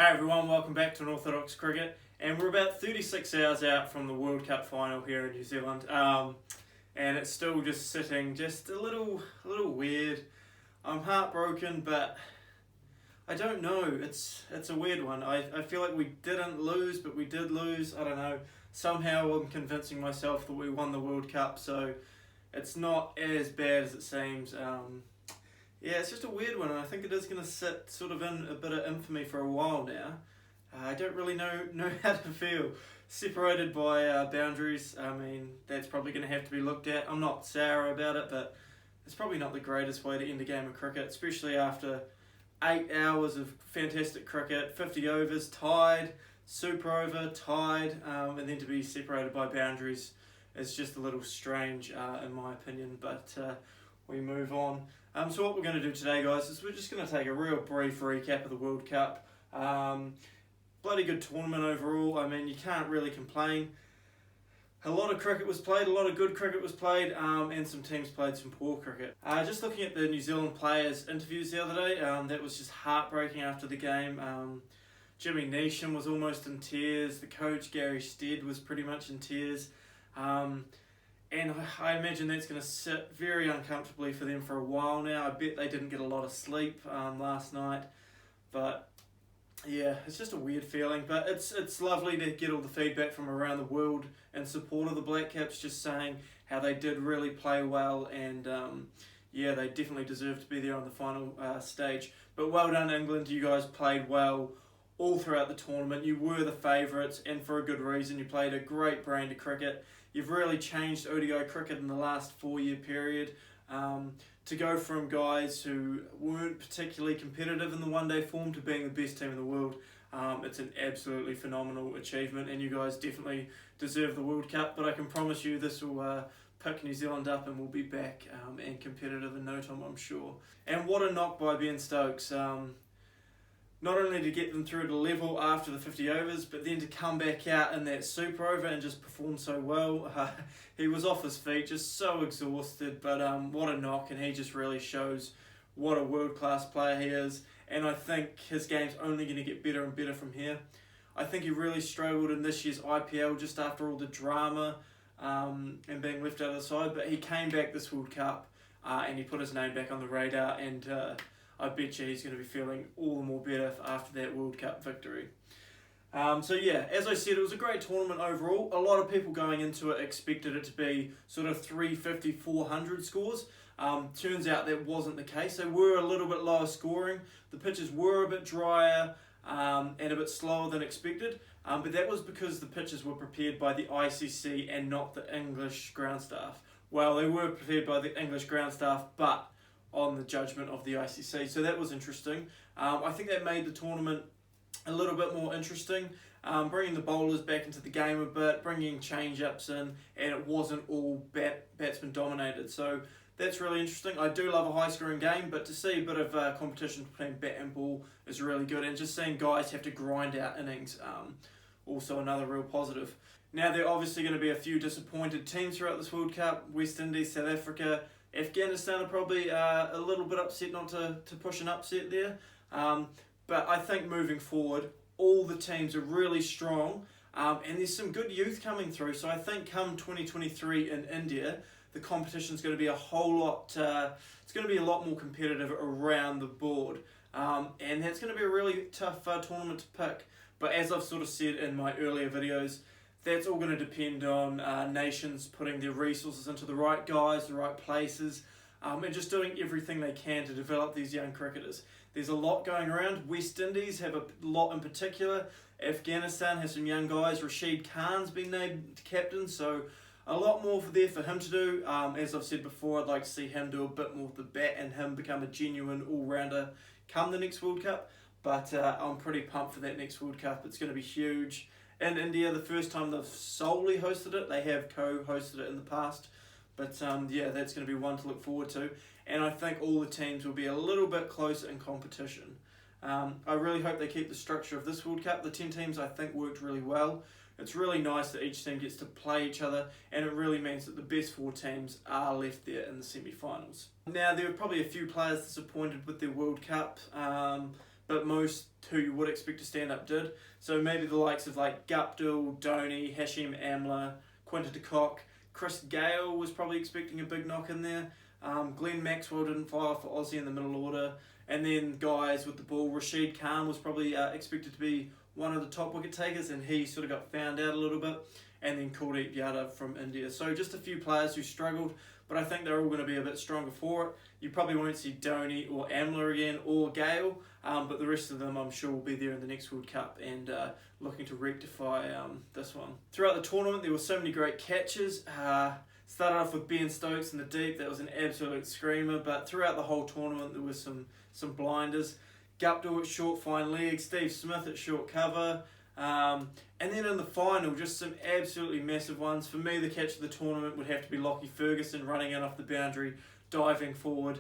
Hey everyone, welcome back to Unorthodox Cricket, and we're about 36 hours out from the World Cup final here in New Zealand, and it's still just sitting just a little weird. I'm heartbroken, but I don't know. It's a weird one. I feel like we didn't lose, but we did lose. I don't know. Somehow I'm convincing myself that we won the World Cup, so it's not as bad as it seems. Yeah, it's just a weird one, and I think it is going to sit sort of in a bit of infamy for a while now. I don't really know how to feel. Separated by boundaries, I mean, that's probably going to have to be looked at. I'm not sour about it, but it's probably not the greatest way to end a game of cricket, especially after 8 hours of fantastic cricket, 50 overs, tied, super over, tied, and then to be separated by boundaries is just a little strange in my opinion, but we move on. So what we're going to do today, guys, is we're just going to take a real brief recap of the World Cup. Bloody good tournament overall. I mean, you can't really complain. A lot of cricket was played, a lot of good cricket was played, and some teams played some poor cricket. Just looking at the New Zealand players' interviews the other day, that was just heartbreaking after the game. Jimmy Neesham was almost in tears. The coach, Gary Stead, was pretty much in tears. And I imagine that's going to sit very uncomfortably for them for a while now. I bet they didn't get a lot of sleep last night. But yeah, it's just a weird feeling. But it's lovely to get all the feedback from around the world in support of the Black Caps, just saying how they did really play well. And yeah, they definitely deserve to be there on the final stage. But well done, England. You guys played well all throughout the tournament. You were the favourites, and for a good reason. You played a great brand of cricket. You've really changed ODI cricket in the last 4-year period. To go from guys who weren't particularly competitive in the one-day form to being the best team in the world, it's an absolutely phenomenal achievement, and you guys definitely deserve the World Cup. But I can promise you this will pick New Zealand up, and we'll be back and competitive in no time, I'm sure. And what a knock by Ben Stokes. Not only to get them through to level after the 50 overs, but then to come back out in that super over and just perform so well. He was off his feet, just so exhausted, but what a knock, and he just really shows what a world-class player he is, and I think his game's only going to get better and better from here. I think he really struggled in this year's IPL just after all the drama and being left out of the side, but he came back this World Cup and he put his name back on the radar, and I bet you he's going to be feeling all the more better after that World Cup victory. So yeah, as I said, it was a great tournament overall. A lot of people going into it expected it to be sort of 350, 400 scores. Turns out that wasn't the case. They were a little bit lower scoring. The pitches were a bit drier and a bit slower than expected. But that was because the pitches were prepared by the ICC and not the English ground staff. Well, they were prepared by the English ground staff, but on the judgment of the ICC, so that was interesting. I think that made the tournament a little bit more interesting, bringing the bowlers back into the game a bit, bringing change-ups in, and it wasn't all batsman dominated, so that's really interesting. I do love a high-scoring game, but to see a bit of competition between bat and ball is really good, and just seeing guys have to grind out innings, also another real positive. Now, there are obviously going to be a few disappointed teams throughout this World Cup. West Indies, South Africa, Afghanistan are probably a little bit upset not to push an upset there. But I think moving forward, all the teams are really strong, and there's some good youth coming through. So I think come 2023 in India, the competition's going to be a whole lot, it's going to be a lot more competitive around the board. And that's going to be a really tough tournament to pick. But as I've sort of said in my earlier videos, that's all going to depend on nations putting their resources into the right guys, the right places, and just doing everything they can to develop these young cricketers. There's a lot going around. West Indies have a lot in particular. Afghanistan has some young guys. Rashid Khan's been named captain, so a lot more there for him to do. As I've said before, I'd like to see him do a bit more with the bat and him become a genuine all-rounder come the next World Cup. But I'm pretty pumped for that next World Cup. It's going to be huge. In India, the first time they've solely hosted it. They have co-hosted it in the past. But yeah, that's going to be one to look forward to. And I think all the teams will be a little bit closer in competition. I really hope they keep the structure of this World Cup. The 10 teams, I think, worked really well. It's really nice that each team gets to play each other, and it really means that the best 4 teams are left there in the semi-finals. Now, there are probably a few players disappointed with their World Cup, but most who you would expect to stand up did. So maybe the likes of like Guptill, Dhoni, Hashim Amla, Quinton de Kock, Chris Gale was probably expecting a big knock in there. Glenn Maxwell didn't fire for Aussie in the middle order. And then guys with the ball, Rashid Khan was probably expected to be one of the top wicket takers, and he sort of got found out a little bit. And then Kuldeep Yadav from India. So just a few players who struggled, but I think they're all going to be a bit stronger for it. You probably won't see Dhoni or Amla again or Gale, but the rest of them I'm sure will be there in the next World Cup and looking to rectify this one. Throughout the tournament there were so many great catches. Started off with Ben Stokes in the deep, that was an absolute screamer, but throughout the whole tournament there was some blinders. Guptill at short fine leg, Steve Smith at short cover, and then in the final just some absolutely massive ones. For me the catch of the tournament would have to be Lockie Ferguson running in off the boundary, diving forward.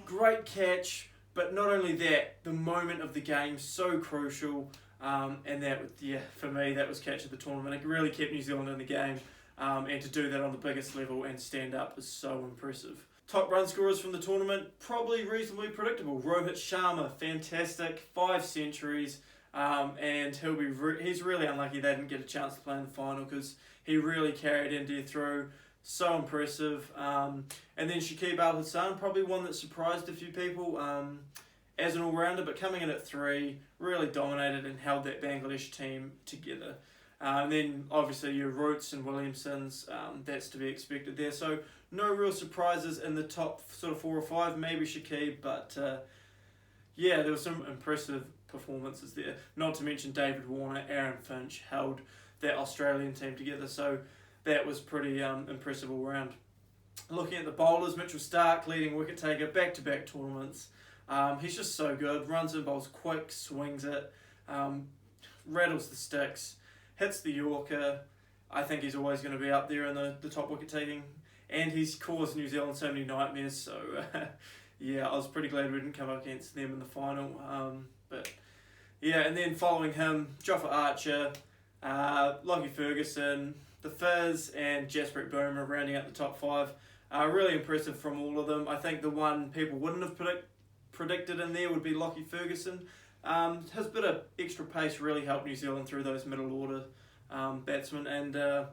Great catch, but not only that, the moment of the game so crucial, and that, yeah, for me that was catch of the tournament. It really kept New Zealand in the game, and to do that on the biggest level and stand up is so impressive. Top run scorers from the tournament, probably reasonably predictable. Rohit Sharma, fantastic, 5 centuries, and he's really unlucky they didn't get a chance to play in the final because he really carried India through. So impressive. And then Shakib Al Hassan, probably one that surprised a few people as an all-rounder, but coming in at 3, really dominated and held that Bangladesh team together. And then obviously your Roots and Williamsons, that's to be expected there. So no real surprises in the top sort of 4 or 5, maybe Shakib, but yeah, there were some impressive performances there. Not to mention David Warner, Aaron Finch held that Australian team together, so that was pretty impressive all round. Looking at the bowlers, Mitchell Starc, leading wicket taker, back-to-back tournaments. He's just so good, runs and bowls quick, swings it, rattles the sticks, hits the Yorker. I think he's always going to be up there in the top wicket taking, and he's caused New Zealand so many nightmares, so yeah, I was pretty glad we didn't come up against them in the final. But yeah, and then following him, Joffa Archer, Lockie Ferguson, the Fizz, and Jasprit Bumrah rounding out the top 5. Really impressive from all of them. I think the one people wouldn't have predicted in there would be Lockie Ferguson. His bit of extra pace really helped New Zealand through those middle order batsmen, and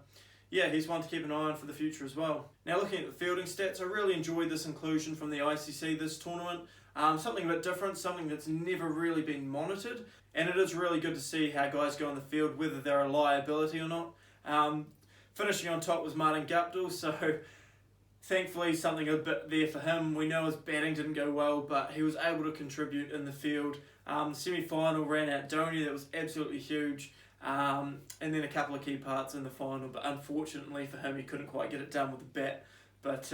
yeah, he's one to keep an eye on for the future as well. Now looking at the fielding stats, I really enjoyed this inclusion from the ICC this tournament. Something a bit different, something that's never really been monitored, and it is really good to see how guys go on the field, whether they're a liability or not. Finishing on top was Martin Guptill, so thankfully something a bit there for him. We know his batting didn't go well, but he was able to contribute in the field. Semi-final ran out Dhoni, that was absolutely huge. And then a couple of key parts in the final, but unfortunately for him he couldn't quite get it done with the bat. But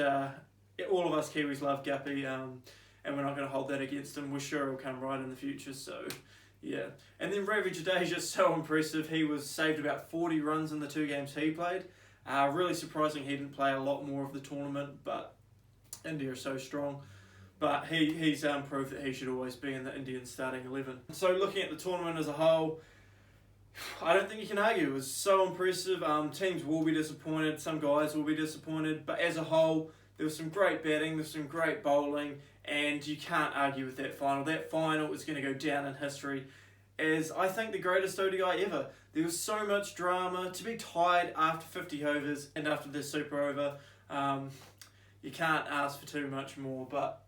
all of us Kiwis love Guppy, and we're not going to hold that against him. We're sure he'll come right in the future, so yeah. And then Ravi Jadeja, so impressive. He was saved about 40 runs in the 2 games he played. Really surprising he didn't play a lot more of the tournament, but India are so strong. But he's proved that he should always be in the Indian starting 11. So looking at the tournament as a whole, I don't think you can argue. It was so impressive. Teams will be disappointed, some guys will be disappointed, but as a whole, there was some great batting, there was some great bowling, and you can't argue with that final. That final is going to go down in history as, I think, the greatest ODI ever. There was so much drama. To be tied after 50 overs and after this super over, you can't ask for too much more. But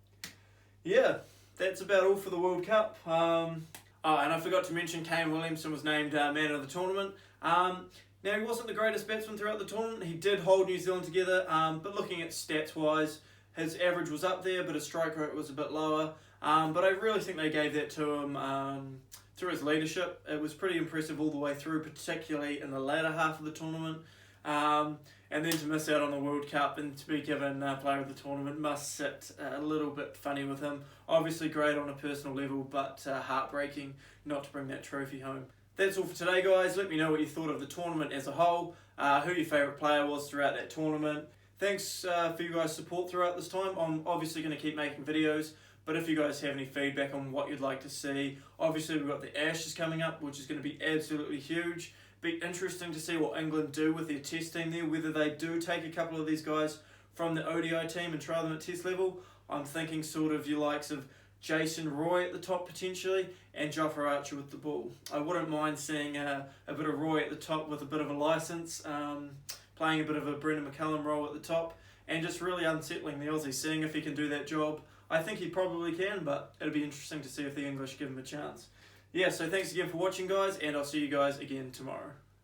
yeah, that's about all for the World Cup. And I forgot to mention Kane Williamson was named man of the tournament. Now, he wasn't the greatest batsman throughout the tournament. He did hold New Zealand together, but looking at stats-wise, his average was up there, but his strike rate was a bit lower. But I really think they gave that to him through his leadership. It was pretty impressive all the way through, particularly in the latter half of the tournament. And then to miss out on the World Cup and to be given player of the tournament must sit a little bit funny with him. Obviously great on a personal level, but heartbreaking not to bring that trophy home. That's all for today, guys. Let me know what you thought of the tournament as a whole, who your favourite player was throughout that tournament. Thanks for you guys' support throughout this time. I'm obviously going to keep making videos, but if you guys have any feedback on what you'd like to see, obviously we've got the Ashes coming up, which is going to be absolutely huge. Be interesting to see what England do with their test team there, whether they do take a couple of these guys from the ODI team and try them at test level. I'm thinking sort of your likes of Jason Roy at the top potentially, and Jofra Archer with the ball. I wouldn't mind seeing a bit of Roy at the top with a bit of a licence, playing a bit of a Brendan McCullum role at the top, and just really unsettling the Aussie, seeing if he can do that job. I think he probably can, but it'll be interesting to see if the English give him a chance. Yeah, so thanks again for watching, guys, and I'll see you guys again tomorrow.